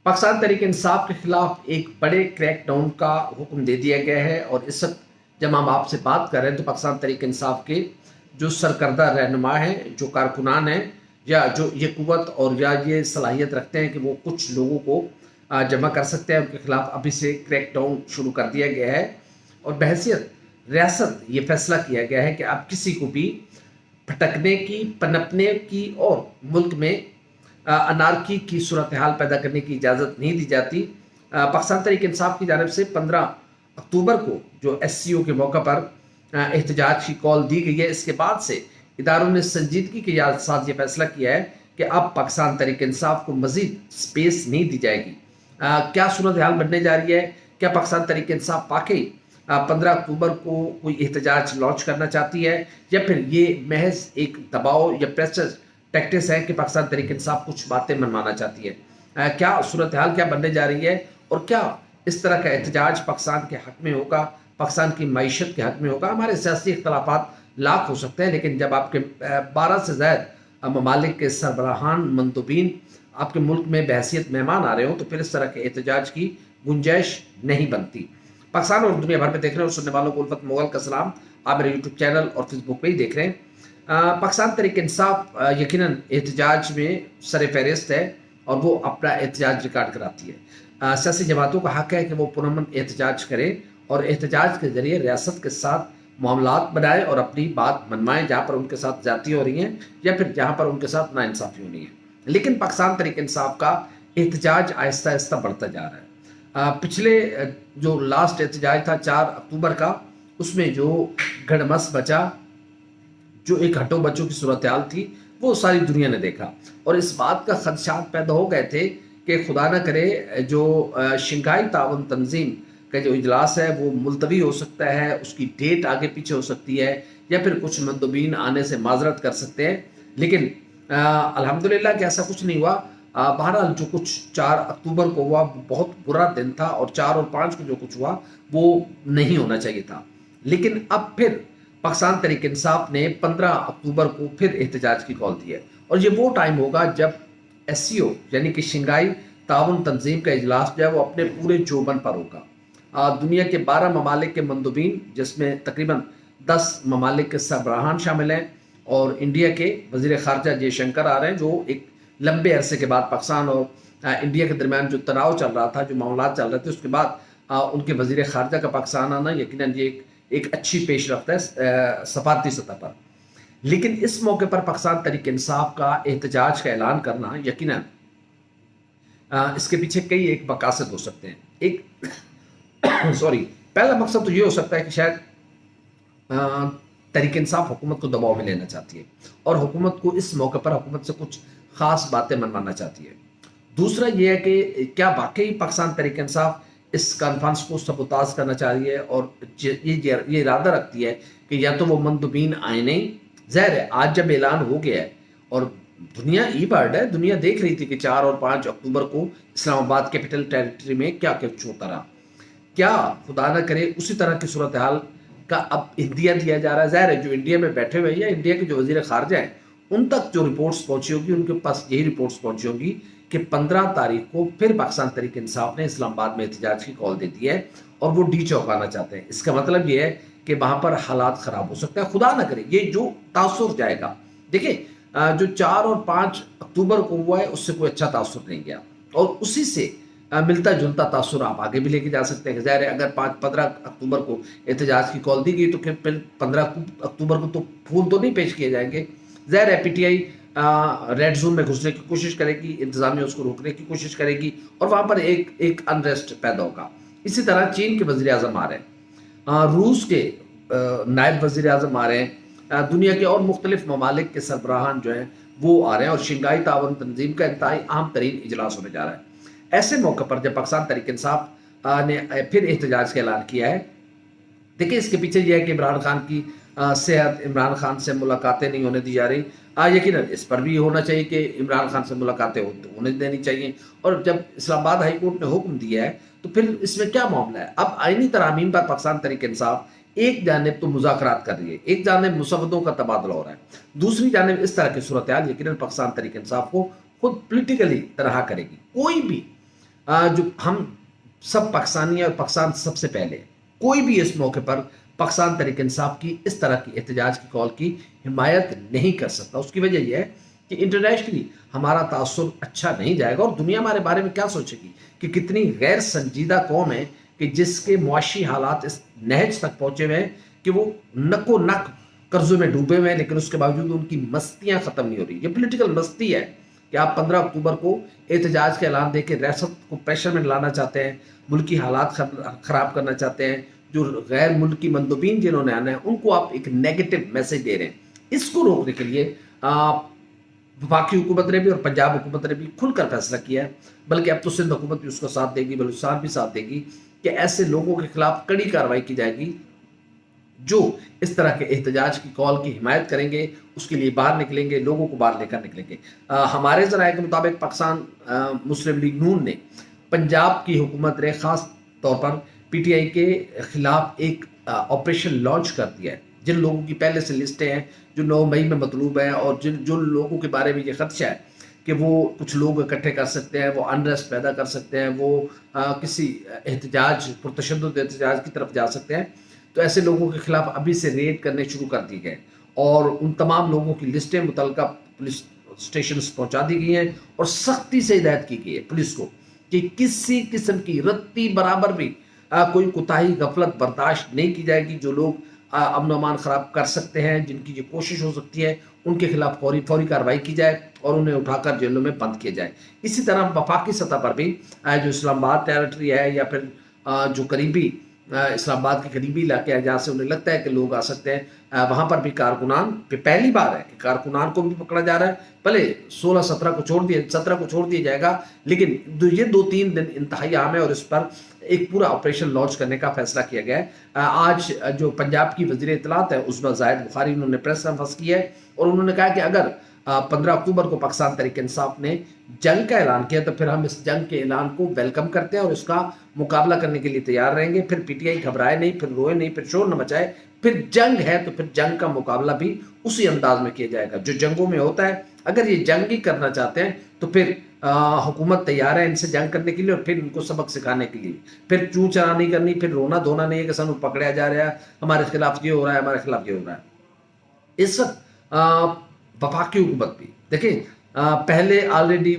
पाकिस्तान तहरीक इंसाफ के खिलाफ एक बड़े क्रैक डाउन का हुक्म दे दिया गया है। और इस वक्त जब हम आपसे बात कर रहे हैं तो पाकिस्तान तहरीक इंसाफ के जो सरकर्दा रहनुमा हैं, जो कारकुनान हैं, या जो ये कुव्वत और या ये सलाहियत रखते हैं कि वो कुछ लोगों को जमा कर सकते हैं, उनके खिलाफ अभी से क्रैक डाउन शुरू कर दिया गया है। और बहैसियत रियासत ये फैसला किया गया है कि अब किसी को भी भटकने की, पनपने की और मुल्क में अनारकी की सूरत हाल पैदा करने की इजाज़त नहीं दी जाती। पाकिस्तान तहरीक इंसाफ की जानिब से 15 अक्टूबर को जो SCO के मौका पर एहतजाज की कॉल दी गई है, इसके बाद से इदारों ने संजीदगी के साथ ये फैसला किया है कि अब पाकिस्तान तहरीक इंसाफ को मजीद स्पेस नहीं दी जाएगी। क्या सूरत हाल बनने जा रही है? क्या पाकिस्तान तहरीक इंसाफ वाकई 15 अक्टूबर को कोई एहतजाज लॉन्च करना चाहती है, या फिर ये महज एक दबाव या प्रेशर टैक्टिक्स है कि पाकिस्तान तहरीक इंसाफ कुछ बातें मनवाना चाहती है? क्या सूरत हाल क्या बनने जा रही है, और क्या इस तरह का एहतजाज पाकिस्तान के हक में होगा, पाकिस्तान की मईशत के हक में होगा? हमारे सियासी इख्तलाफात लाख हो सकते हैं, लेकिन जब आपके 12 से ज़ायद ममालिक के सरबराहान मंतूबीन आपके मुल्क में बहैसियत मेहमान आ रहे हो, तो फिर इस तरह के एहतजाज की गुंजाइश नहीं बनती। पाकिस्तान और दुनिया भर में देख रहे हो सुनने वालों को उल्फत मुगल का सलाम। आप मेरे यूट्यूब चैनल और फेसबुक पे ही देख रहे हैं। पाकिस्तान तहरीक इंसाफ यकीनन एहतजाज में सर फहरिस्त है और वो अपना एहतजाज रिकॉर्ड कराती है। सियासी जमातों का हक है कि वो पुरअमन एहतजाज करें और एहतजाज के ज़रिए रियासत के साथ मामलात बनाएं और अपनी बात मनवाएं जहाँ पर उनके साथ ज़्यादती हो रही हैं या फिर जहाँ पर उनके साथ नाइंसाफ़ी हो रही है। लेकिन पाकिस्तान तहरीक इंसाफ का एहतजाज आहिस्ता आहिस्ता बढ़ता जा रहा है। पिछले जो लास्ट एहतजाज था 4 अक्टूबर का, उसमें जो गड़मस बचा, जो एक हटो बच्चों की सूरत हाल थी, वो सारी दुनिया ने देखा और इस बात का खदशात पैदा हो गए थे कि खुदा न करे जो शंघाई ताउन तंजीम का जो इजलास है वो मुलतवी हो सकता है, उसकी डेट आगे पीछे हो सकती है, या फिर कुछ मंदूबीन आने से माजरत कर सकते हैं। लेकिन अल्हम्दुलिल्लाह कि ऐसा कुछ नहीं हुआ। बहरहाल जो कुछ 4 अक्टूबर को हुआ वो बहुत बुरा दिन था, और 4 और 5 को जो कुछ हुआ वो नहीं होना चाहिए था। लेकिन अब फिर पाकिस्तान तहरीक इंसाफ ने 15 अक्टूबर को फिर एहतजाज की कॉल दी है, और ये वो टाइम होगा जब SCO यानी कि शंघाई ताउन तंजीम का इजलास जो है वो अपने पूरे जोबन पर होगा। दुनिया के 12 ममालिक के मंदूबीन, जिसमें तकरीबन 10 ममालिक के सरबराहान शामिल हैं, और इंडिया के वज़ीर ख़ारजा जयशंकर आ रहे हैं, जो एक लंबे अरसे के बाद पाकिस्तान और इंडिया के दरमियान जो तनाव चल रहा था, जो मामला चल रहे थे, उसके बाद उनके वज़ीर ख़ारजा का पाकिस्तान आना यकीनन ये एक अच्छी पेशरफ्त है सफारती सतह पर। लेकिन इस मौके पर पाकिस्तान तहरीक इंसाफ का एहतजाज का ऐलान करना यकीनन इसके पीछे कई एक मकासद हो सकते हैं। एक पहला मकसद तो ये हो सकता है कि शायद तहरीक इंसाफ हुकूमत को दबाव में लेना चाहती है और हुकूमत को इस मौके पर हुकूमत से कुछ खास बातें मनवाना चाहती है। दूसरा ये है कि क्या वाकई पाकिस्तान तहरीक इंसाफ इस कॉन्फ्रेंस को सबूताज करना चाह रही है और ये इरादा रखती है कि या तो वो मंदूबीन आए नहीं। ज़ाहिर है आज जब ऐलान हो गया है और दुनिया ई बर्ड है, दुनिया देख रही थी कि 4 और 5 अक्टूबर को इस्लामाबाद कैपिटल टेरिटरी में क्या कुछ होता रहा। क्या खुदा न करे उसी तरह की सूरत हाल का अब इंडिया दिया जा रहा है? ज़ाहिर है जो इंडिया में बैठे हुए या इंडिया के जो वज़ीर ख़ारजा हैं उन तक जो रिपोर्ट्स पहुँची होगी, उनके पास यही रिपोर्ट्स पहुँची होगी कि 15 तारीख को फिर पाकिस्तान तहरीक इंसाफ ने इस्लामाबाद में एहतजाज की कॉल दे दी है और वो डी चौंकाना चाहते हैं। इसका मतलब ये है कि वहाँ पर हालात ख़राब हो सकते हैं। खुदा न करे ये जो तासुर जाएगा, देखिए जो 4 और 5 अक्टूबर को हुआ है उससे कोई अच्छा तासुर नहीं गया, और उसी से मिलता जुलता तासुर आप आगे भी लेके जा सकते हैं। ज़ाहिर है अगर 15 अक्टूबर को एहतजाज की कॉल दी गई तो फिर 15 अक्टूबर को तो फूल तो नहीं पेश किए जाएंगे। ज़ाहिर है PTI रेड जोन में घुसने की कोशिश करेगी, इंतजामिया उसको रोकने की कोशिश करेगी और वहाँ पर एक अनरेस्ट पैदा होगा। इसी तरह चीन के वज़ीर आज़म आ रहे हैं, रूस के नायब वज़ीर आज़म आ रहे हैं, दुनिया के और मुख्तलिफ ममालिक के सरबराहान जो हैं वो आ रहे हैं, और शंघाई ताउन तंजीम का इंतहाई अहम तरीन इजलास होने जा रहा है। ऐसे मौके पर जब पाकिस्तान तहरीक इंसाफ ने फिर एहतजाज का ऐलान किया है, देखिए इसके पीछे यह है कि इमरान खान की सेहत, इमरान खान से मुलाकातें नहीं होने दी जा रही। यकीनन इस पर भी होना चाहिए कि इमरान खान से मुलाकातें होने देनी चाहिए। और जब इस्लामाबाद हाई कोर्ट ने हुक्म दिया है तो फिर इसमें क्या मामला है? अब आईनी तरामीम पर पाकिस्तान तहरीक इंसाफ एक जानिब तो मुज़ाकरात कर रही है, एक जानिब मुसव्वदों का तबादला हो रहा है, दूसरी जानिब इस तरह की सूरत हाल यकीनन पाकिस्तान तहरीक इंसाफ को खुद पोलिटिकली तनहा करेगी। कोई भी جو ہم سب پاکستانی ہیں اور پاکستان سب سے پہلے، کوئی بھی اس موقع پر پاکستان تحریک انصاف کی اس طرح کی احتجاج کی کال کی حمایت نہیں کر سکتا۔ اس کی وجہ یہ ہے کہ انٹرنیشنلی ہمارا تاثر اچھا نہیں جائے گا، اور دنیا ہمارے بارے میں کیا سوچے گی کہ کتنی غیر سنجیدہ قوم ہے کہ جس کے معاشی حالات اس نہج تک پہنچے ہوئے ہیں کہ وہ نکو نک قرضوں میں ڈوبے ہوئے ہیں، لیکن اس کے باوجود ان کی مستیاں ختم نہیں ہو رہی۔ یہ پولیٹیکل مستی ہے کہ آپ 15 اکتوبر کو احتجاج کا اعلان دے کے ریاست کو پریشر میں لانا چاہتے ہیں، ملکی حالات خراب کرنا چاہتے ہیں، جو غیر ملکی مندوبین جنہوں نے آنا ہے ان کو آپ ایک نیگیٹو میسج دے رہے ہیں۔ اس کو روکنے کے لیے وفاقی حکومت نے بھی اور پنجاب حکومت نے بھی کھل کر فیصلہ کیا ہے، بلکہ اب تو سندھ حکومت بھی اس کو ساتھ دے گی، بلوچستان بھی ساتھ دے گی کہ ایسے لوگوں کے خلاف کڑی کارروائی کی جائے گی جو اس طرح کے احتجاج کی کال کی حمایت کریں گے، اس کے لیے باہر نکلیں گے، لوگوں کو باہر لے کر نکلیں گے۔ ہمارے ذرائع کے مطابق پاکستان مسلم لیگ نون نے پنجاب کی حکومت نے خاص طور پر پی ٹی آئی کے خلاف ایک آپریشن لانچ کر دیا ہے۔ جن لوگوں کی پہلے سے لسٹیں ہیں جو 9 مئی میں مطلوب ہیں، اور جو لوگوں کے بارے میں یہ خدشہ ہے کہ وہ کچھ لوگ اکٹھے کر سکتے ہیں، وہ انریسٹ پیدا کر سکتے ہیں، وہ کسی احتجاج پرتشدد احتجاج کی طرف جا سکتے ہیں، تو ایسے لوگوں کے خلاف ابھی سے ریڈ کرنے شروع کر دی گئے، اور ان تمام لوگوں کی لسٹیں متعلقہ پولیس اسٹیشنز پہنچا دی گئی ہیں، اور سختی سے ہدایت کی گئی ہے پولیس کو کہ کسی قسم کی رتی برابر بھی کوئی کوتاہی غفلت برداشت نہیں کی جائے گی۔ جو لوگ امن و امان خراب کر سکتے ہیں، جن کی یہ کوشش ہو سکتی ہے، ان کے خلاف فوری کارروائی کی جائے اور انہیں اٹھا کر جیلوں میں بند کیا جائے۔ اسی طرح وفاقی سطح پر بھی جو اسلام آباد ٹیریٹری ہے یا پھر جو قریبی اسلام آباد کے قریبی علاقے ہیں جہاں سے انہیں لگتا ہے کہ لوگ آ سکتے ہیں، وہاں پر بھی کارکنان پہ پہلی بار ہے کہ کارکنان کو بھی پکڑا جا رہا ہے۔ بھلے 16-17 کو چھوڑ دیا 17 کو چھوڑ دیا جائے گا، لیکن یہ 2-3 دن انتہائی اہم ہے، اور اس پر ایک پورا آپریشن لانچ کرنے کا فیصلہ کیا گیا ہے۔ آج جو پنجاب کی وزیر اطلاعات ہے عظمیٰ زاہد بخاری، انہوں نے پریس کانفرنس کی ہے اور انہوں نے کہا کہ اگر 15 اکتوبر کو پاکستان تحریک انصاف نے جنگ کا اعلان کیا تو پھر ہم اس جنگ کے اعلان کو ویلکم کرتے ہیں اور اس کا مقابلہ کرنے کے لیے تیار رہیں گے۔ پھر پی ٹی آئی گھبرائے نہیں، پھر روئے نہیں، پھر شور نہ مچائے، پھر جنگ ہے تو پھر جنگ کا مقابلہ بھی اسی انداز میں کیا جائے گا جو جنگوں میں ہوتا ہے۔ اگر یہ جنگ ہی کرنا چاہتے ہیں تو پھر حکومت تیار ہے ان سے جنگ کرنے کے لیے، اور پھر ان کو سبق سکھانے کے لیے، پھر چوں چرا نہیں کرنی، پھر رونا دھونا نہیں ہے کہ سانو پکڑیا جا رہا ہے، ہمارے خلاف یہ ہو رہا ہے، ہمارے خلاف یہ ہو رہا ہے۔ اس وقت وفاقی حکومت بھی دیکھیں پہلے آلریڈی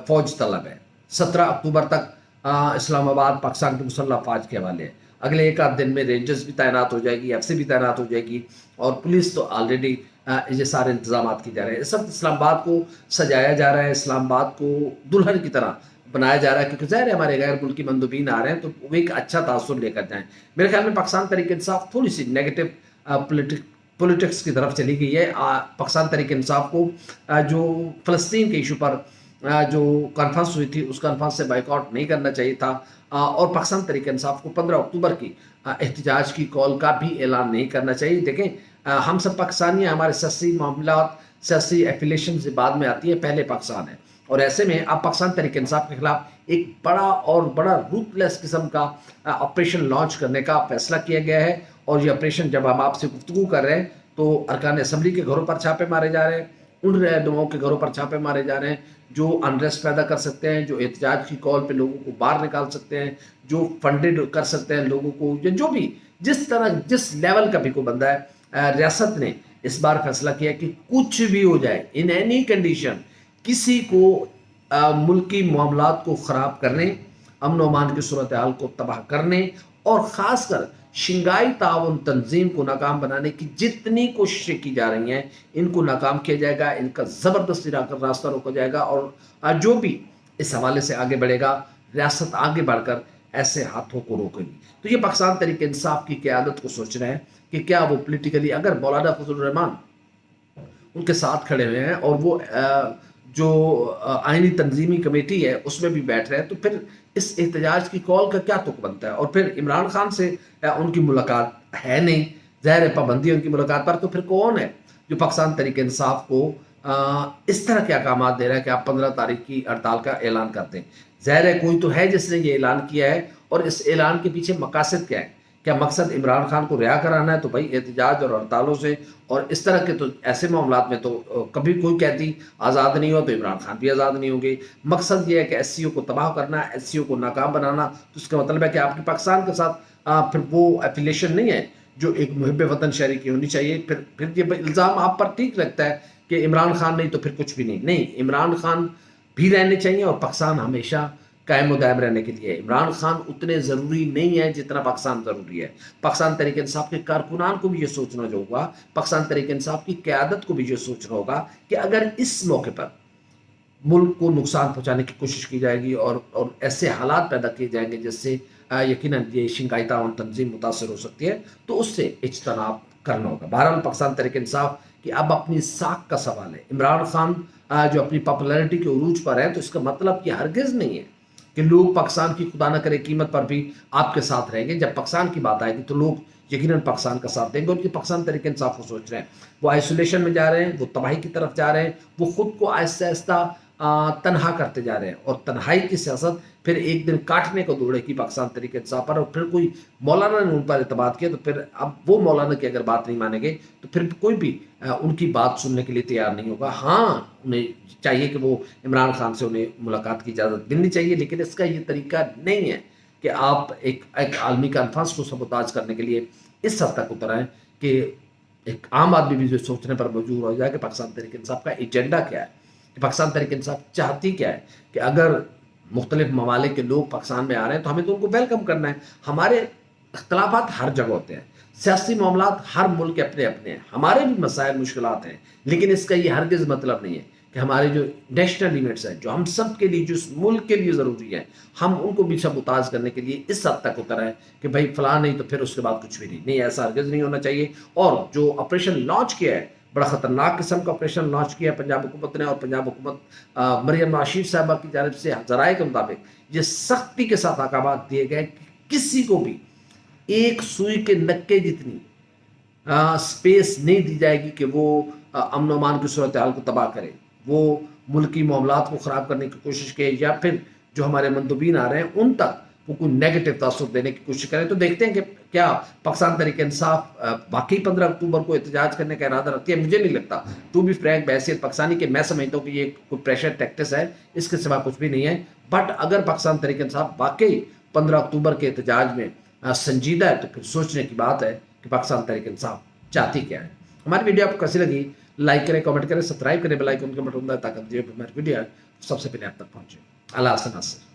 فوج طلب ہے، 17 اکتوبر تک اسلام آباد پاکستان کی مسلح افواج کے حوالے ہے، اگلے 1 آدھ دن میں رینجرز بھی تعینات ہو جائے گی، ایف سی بھی تعینات ہو جائے گی، اور پولیس تو آلریڈی یہ سارے انتظامات کی جا رہے ہیں۔ اس وقت اسلام آباد کو سجایا جا رہا ہے، اسلام آباد کو دلہن کی طرح بنایا جا رہا ہے، کیونکہ ظاہر ہے ہمارے غیر ملکی مندوبین آ رہے ہیں تو وہ ایک اچھا تاثر لے کر جائیں۔ میرے خیال میں پاکستان تحریک انصاف تھوڑی سی نیگیٹو پولیٹکس کی طرف چلی گئی ہے۔ پاکستان تحریک انصاف کو جو فلسطین کے ایشو پر جو کانفرنس ہوئی تھی اس کانفرنس سے بائیک آؤٹ نہیں کرنا چاہیے تھا، اور پاکستان تحریک انصاف کو 15 اکتوبر کی احتجاج کی کال کا بھی اعلان نہیں کرنا چاہیے۔ دیکھیں ہم سب پاکستانی ہیں، ہمارے سیاسی معاملات سیاسی ایفیلیشن سے بعد میں آتی ہے، پہلے پاکستان ہے، اور ایسے میں اب پاکستان تحریک انصاف کے خلاف ایک بڑا روت لیس قسم کا آپریشن لانچ کرنے کا فیصلہ کیا گیا ہے۔ اور یہ آپریشن جب ہم آپ سے گفتگو کر رہے ہیں تو ارکان اسمبلی کے گھروں پر چھاپے مارے جا رہے ہیں، ان رہنماؤں کے گھروں پر چھاپے مارے جا رہے ہیں جو انریسٹ پیدا کر سکتے ہیں، جو احتجاج کی کال پہ لوگوں کو باہر نکال سکتے ہیں، جو فنڈڈ کر سکتے ہیں لوگوں کو، یا جو بھی جس طرح جس لیول کا بھی کوئی بندہ ہے۔ ریاست نے اس بار فیصلہ کیا کہ کچھ بھی ہو جائے، ان اینی کنڈیشن کسی کو ملکی معاملات کو خراب کرنے، امن و امان کی صورتحال کو تباہ کرنے، اور خاص کر شنگھائی تعاون تنظیم کو ناکام بنانے کی جتنی کوششیں کی جا رہی ہیں ان کو ناکام کیا جائے گا، ان کا زبردستی راستہ روکا جائے گا، اور جو بھی اس حوالے سے آگے بڑھے گا ریاست آگے بڑھ کر ایسے ہاتھوں کو روکے گی۔ تو یہ پاکستان تحریک انصاف کی قیادت کو سوچ رہے ہیں کہ کیا وہ پولیٹیکلی، اگر مولانا فضل الرحمان ان کے ساتھ کھڑے ہوئے ہیں اور وہ جو آئینی تنظیمی کمیٹی ہے اس میں بھی بیٹھ رہے ہیں، تو پھر اس احتجاج کی کال کا کیا تک بنتا ہے؟ اور پھر عمران خان سے ان کی ملاقات ہے نہیں، ظاہر ہے پابندی ان کی ملاقات پر، تو پھر کون ہے جو پاکستان تحریک انصاف کو اس طرح کے احکامات دے رہا ہے کہ آپ 15 تاریخ کی ہڑتال کا اعلان کرتے ہیں؟ ظاہر ہے کوئی تو ہے جس نے یہ اعلان کیا ہے، اور اس اعلان کے پیچھے مقاصد کیا ہے क्या मकसद इमरान खान को रिहा कराना है? तो भाई एहतजाज और हड़तालों से और इस तरह के तो ऐसे मामलात में तो कभी कोई कैदी आज़ाद नहीं हो तो इमरान खान भी आज़ाद नहीं होंगे। मकसद ये है कि एससीओ को तबाह करना, एससीओ को नाकाम बनाना, तो इसका मतलब है कि आपकी पाकिस्तान के साथ फिर वो एफिलेशन नहीं है जो एक मुहिब वतन शहरी की होनी चाहिए। फिर ये इल्ज़ाम आप पर ठीक लगता है कि इमरान खान नहीं तो फिर कुछ भी नहीं। नहीं, इमरान खान भी रहने चाहिए और पाकिस्तान हमेशा कायम व दायम रहने के लिए। इमरान खान उतने ज़रूरी नहीं है जितना पाकिस्तान ज़रूरी है। पाकिस्तान तहरीक इंसाफ के कारकुनान को भी ये सोचना जो होगा, पाकिस्तान तहरीक इंसाफ की क़यादत को भी ये सोचना होगा कि अगर इस मौके पर मुल्क को नुकसान पहुंचाने की कोशिश की जाएगी और ऐसे हालात पैदा किए जाएंगे जिससे यकीनन ये शिंकाई ताउन तंजीम मुतासर हो सकती है, तो उससे इज्तनाब करना होगा। बहरहाल पाकिस्तान तहरीक इंसाफ की अब अपनी साख का सवाल है। इमरान खान जो अपनी पॉपुलैरिटी के उरूज पर है, तो इसका मतलब ये हरगिज़ नहीं है कि लोग पाकिस्तान की खुदा न करे कीमत पर भी आपके साथ रहेंगे। जब पाकिस्तान की बात आएगी तो लोग यकीनन पाकिस्तान का साथ देंगे। उनकी पाकिस्तान तहरीक इंसाफ को सोच रहे हैं, वो आइसोलेशन में जा रहे हैं, वो तबाही की तरफ जा रहे हैं, वो खुद को आहिस्ता आहिस्ता तनहा करते जा रहे हैं और तन्हाई की सियासत फिर एक दिन काटने को दौड़ेगी पाकिस्तान तहरीक इंसाफ पर। और फिर कोई मौलाना ने उन पर एतबार किया तो फिर अब वो मौलाना की अगर बात नहीं मानेंगे तो फिर कोई भी उनकी बात सुनने के लिए तैयार नहीं होगा। हाँ, उन्हें चाहिए कि वो इमरान खान से उन्हें मुलाकात की इजाज़त मिलनी चाहिए, लेकिन इसका ये तरीका नहीं है कि आप एक आलमी कॉन्फ्रेंस को सबोताज करने के लिए इस हद तक उतर आएँ कि एक आम आदमी भी जो सोचने पर मजबूर हो जाए कि पाकिस्तान तहरीक इंसाफ का एजेंडा क्या है, कि पाकिस्तान तहरीक इंसाफ चाहती क्या है, कि अगर मुख्तलिफ ममालिक के लोग पाकिस्तान में आ रहे हैं तो हमें तो उनको वेलकम करना है। हमारे अख्तलाफात हर जगह होते हैं, सियासी मामलात हर मुल्क के अपने अपने हैं, हमारे भी मसाइल मुश्किलात हैं, लेकिन इसका ये हरगिज़ मतलब नहीं है कि हमारे जो नेशनल लिमिट्स हैं, जो हम सब के लिए, जो इस मुल्क के लिए ज़रूरी है, हम उनको भी सबूताज करने के लिए इस हद तक उतर आए कि भाई फलां नहीं तो फिर उसके बाद कुछ भी नहीं। ऐसा हरगिज़ नहीं होना चाहिए। और जो ऑपरेशन लॉन्च किया है, बड़ा ख़तरनाक किस्म का ऑपरेशन लॉन्च किया पंजाब हुकूमत ने, और पंजाब हुकूमत मरियम नवाज शरीफ साहबा की जानिब से ज़राए के मुताबिक ये सख्ती के साथ अहकामात दिए गए कि किसी को भी एक सुई के नक्के जितनी स्पेस नहीं दी जाएगी कि वो अमन व अमान की सूरत हाल को तबाह करे, वो मुल्की मामलात को ख़राब करने की कोशिश करे, या फिर जो हमारे मंदुबीन आ रहे हैं उन तक वो कोई नेगेटिव तासुर देने की कोशिश करें। तो देखते हैं कि क्या पाकिस्तान तहरीक इंसाफ वाकई 15 अक्टूबर को एहतजाज करने का इरादा रखती है। मुझे नहीं लगता, टू बी फ्रैंक, बहैसियत पाकिस्तानी के मैं समझता हूँ कि ये कोई प्रेशर टैक्टिस है, इसके सिवा कुछ भी नहीं है। बट अगर पाकिस्तान तहरीक इंसाफ वाकई 15 अक्टूबर के एहतजाज में संजीदा है तो फिर सोचने की बात है कि पाकिस्तान तहरीक इंसाफ चाहती क्या है। हमारी वीडियो आपको कैसी लगी? लाइक करें, कमेंट करें, सब्सक्राइब करें, बेल आइकन के बटन दबाएं ताकि हमारी वीडियो सबसे पहले आप तक पहुंचे। अल्लाह हाफ़िज़।